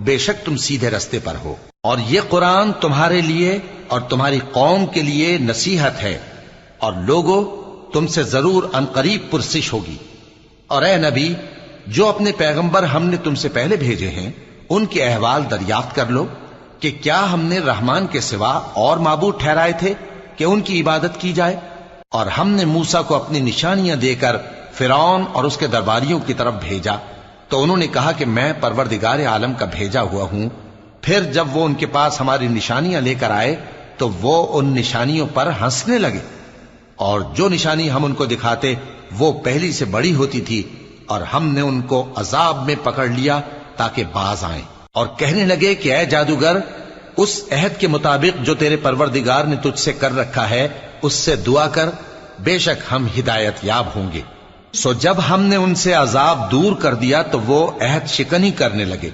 بے شک تم سیدھے رستے پر ہو، اور یہ قرآن تمہارے لیے اور تمہاری قوم کے لیے نصیحت ہے، اور لوگوں تم سے ضرور عنقریب پرسش ہوگی۔ اور اے نبی، جو اپنے پیغمبر ہم نے تم سے پہلے بھیجے ہیں ان کے احوال دریافت کر لو کہ کیا ہم نے رحمان کے سوا اور معبود ٹھہرائے تھے کہ ان کی عبادت کی جائے؟ اور ہم نے موسیٰ کو اپنی نشانیاں دے کر فرعون اور اس کے درباریوں کی طرف بھیجا، تو انہوں نے کہا کہ میں پروردگار عالم کا بھیجا ہوا ہوں۔ پھر جب وہ ان کے پاس ہماری نشانیاں لے کر آئے تو وہ ان نشانیوں پر ہنسنے لگے، اور جو نشانی ہم ان کو دکھاتے وہ پہلی سے بڑی ہوتی تھی، اور ہم نے ان کو عذاب میں پکڑ لیا تاکہ باز آئیں، اور کہنے لگے کہ اے جادوگر، اس عہد کے مطابق جو تیرے پروردگار نے تجھ سے کر رکھا ہے اس سے دعا کر، بے شک ہم ہدایت یاب ہوں گے۔ سو جب ہم نے ان سے عذاب دور کر دیا تو وہ عہد شکنی کرنے لگے۔